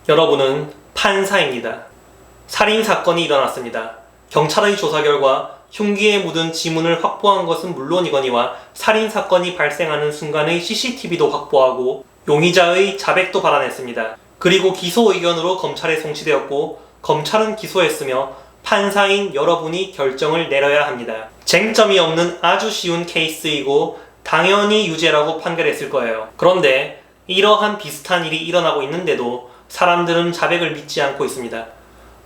여러분은 판사입니다. 살인사건이 일어났습니다. 경찰의 조사 결과 흉기에 묻은 지문을 확보한 것은 물론이거니와 살인사건이 발생하는 순간의 CCTV도 확보하고 용의자의 자백도 받아냈습니다. 그리고 기소 의견으로 검찰에 송치되었고 검찰은 기소했으며 판사인 여러분이 결정을 내려야 합니다. 쟁점이 없는 아주 쉬운 케이스이고 당연히 유죄라고 판결했을 거예요. 그런데 이러한 비슷한 일이 일어나고 있는데도 사람들은 자백을 믿지 않고 있습니다.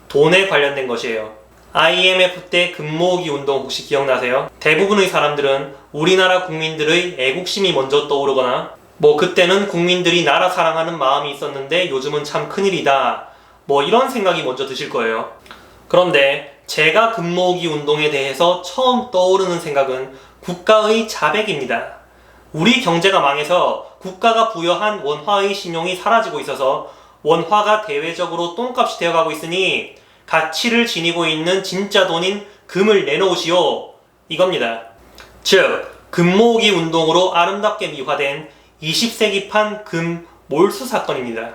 돈에 관련된 것이에요. IMF 때 금 모으기 운동 혹시 기억나세요? 대부분의 사람들은 우리나라 국민들의 애국심이 먼저 떠오르거나 그때는 국민들이 나라 사랑하는 마음이 있었는데 요즘은 참 큰일이다 이런 생각이 먼저 드실 거예요. 그런데 제가 금 모으기 운동에 대해서 처음 떠오르는 생각은 국가의 자백입니다. 우리 경제가 망해서 국가가 부여한 원화의 신용이 사라지고 있어서 원화가 대외적으로 똥값이 되어가고 있으니 가치를 지니고 있는 진짜 돈인 금을 내놓으시오 이겁니다. 즉 금 모으기 운동으로 아름답게 미화된 20세기판 금 몰수 사건입니다.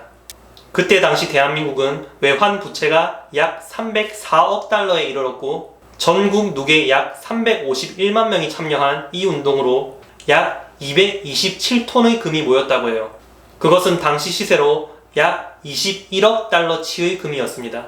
그때 당시 대한민국은 외환 부채가 약 304억 달러에 이르렀고 전국 누계 약 351만 명이 참여한 이 운동으로 약 227톤의 금이 모였다고 해요. 그것은 당시 시세로 약 21억 달러치의 금이었습니다.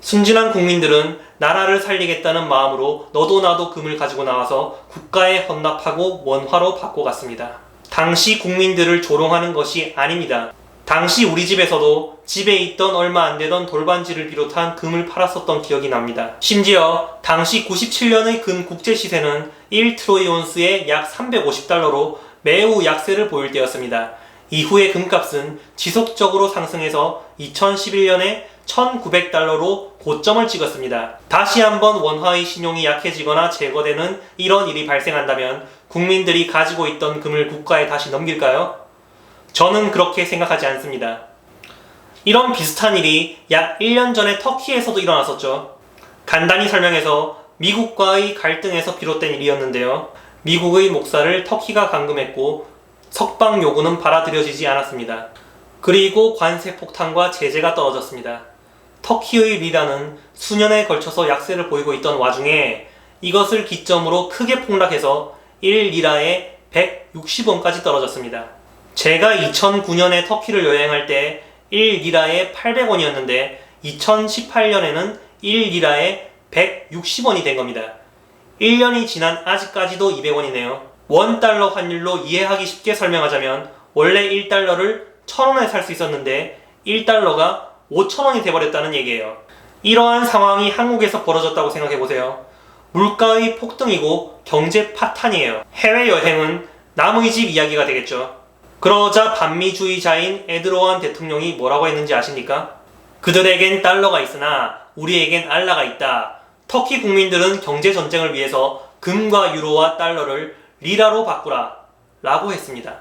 순진한 국민들은 나라를 살리겠다는 마음으로 너도 나도 금을 가지고 나와서 국가에 헌납하고 원화로 바꿔갔습니다. 당시 국민들을 조롱하는 것이 아닙니다. 당시 우리 집에서도 집에 있던 얼마 안 되던 돌반지를 비롯한 금을 팔았었던 기억이 납니다. 심지어 당시 97년의 금 국제 시세는 1트로이 온스에 약 350달러로 매우 약세를 보일 때였습니다. 이후에 금값은 지속적으로 상승해서 2011년에 1900달러로 고점을 찍었습니다. 다시 한번 원화의 신용이 약해지거나 제거되는 이런 일이 발생한다면 국민들이 가지고 있던 금을 국가에 다시 넘길까요? 저는 그렇게 생각하지 않습니다. 이런 비슷한 일이 약 1년 전에 터키에서도 일어났었죠. 간단히 설명해서 미국과의 갈등에서 비롯된 일이었는데요. 미국의 목사를 터키가 감금했고 석방 요구는 받아들여지지 않았습니다. 그리고 관세 폭탄과 제재가 떨어졌습니다. 터키의 리라는 수년에 걸쳐서 약세를 보이고 있던 와중에 이것을 기점으로 크게 폭락해서 1리라에 160원까지 떨어졌습니다. 제가 2009년에 터키를 여행할 때 1리라에 800원이었는데 2018년에는 1리라에 160원이 된 겁니다. 1년이 지난 아직까지도 200원이네요. 원달러 환율로 이해하기 쉽게 설명하자면 원래 1달러를 1000원에 살 수 있었는데 1달러가 5000원이 돼버렸다는 얘기예요. 이러한 상황이 한국에서 벌어졌다고 생각해보세요. 물가의 폭등이고 경제 파탄이에요. 해외여행은 남의 집 이야기가 되겠죠. 그러자 반미주의자인 에르도안 대통령이 뭐라고 했는지 아십니까? 그들에겐 달러가 있으나 우리에겐 알라가 있다. 터키 국민들은 경제전쟁을 위해서 금과 유로와 달러를 리라로 바꾸라 라고 했습니다.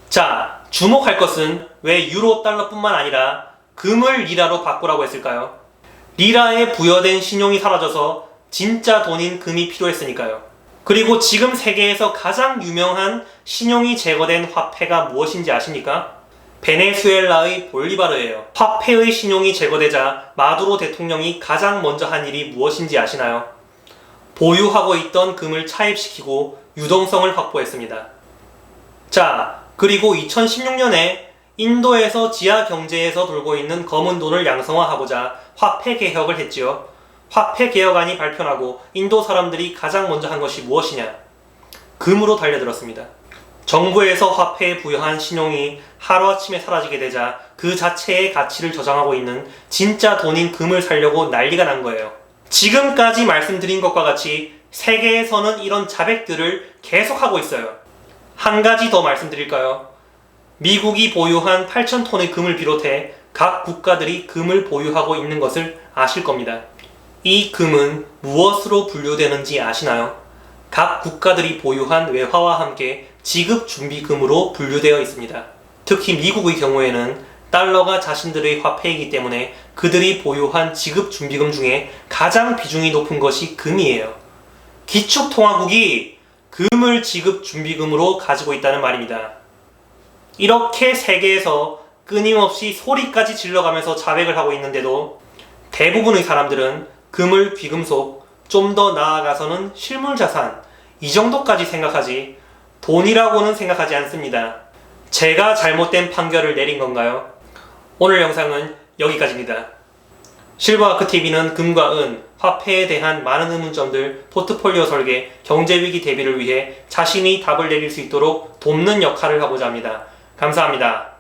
자, 주목할 것은 왜 유로 달러뿐만 아니라 금을 리라로 바꾸라고 했을까요? 리라에 부여된 신용이 사라져서 진짜 돈인 금이 필요했으니까요. 그리고 지금 세계에서 가장 유명한 신용이 제거된 화폐가 무엇인지 아십니까? 베네수엘라의 볼리바르예요. 화폐의 신용이 제거되자 마두로 대통령이 가장 먼저 한 일이 무엇인지 아시나요? 보유하고 있던 금을 차입시키고 유동성을 확보했습니다. 자, 그리고 2016년에 인도에서 지하 경제에서 돌고 있는 검은 돈을 양성화하고자 화폐 개혁을 했지요. 화폐 개혁안이 발표나고 인도 사람들이 가장 먼저 한 것이 무엇이냐? 금으로 달려들었습니다. 정부에서 화폐에 부여한 신용이 하루아침에 사라지게 되자 그 자체의 가치를 저장하고 있는 진짜 돈인 금을 살려고 난리가 난 거예요. 지금까지 말씀드린 것과 같이 세계에서는 이런 자백들을 계속하고 있어요. 한 가지 더 말씀드릴까요? 미국이 보유한 8,000톤의 금을 비롯해 각 국가들이 금을 보유하고 있는 것을 아실 겁니다. 이 금은 무엇으로 분류되는지 아시나요? 각 국가들이 보유한 외화와 함께 지급준비금으로 분류되어 있습니다. 특히 미국의 경우에는 달러가 자신들의 화폐이기 때문에 그들이 보유한 지급준비금 중에 가장 비중이 높은 것이 금이에요. 기축통화국이 금을 지급준비금으로 가지고 있다는 말입니다. 이렇게 세계에서 끊임없이 소리까지 질러가면서 자백을 하고 있는데도 대부분의 사람들은 금을 귀금속, 좀 더 나아가서는 실물자산, 이 정도까지 생각하지 돈이라고는 생각하지 않습니다. 제가 잘못된 판결을 내린 건가요? 오늘 영상은 여기까지입니다. 실버아크TV는 금과 은, 화폐에 대한 많은 의문점들, 포트폴리오 설계, 경제위기 대비를 위해 자신이 답을 내릴 수 있도록 돕는 역할을 하고자 합니다. 감사합니다.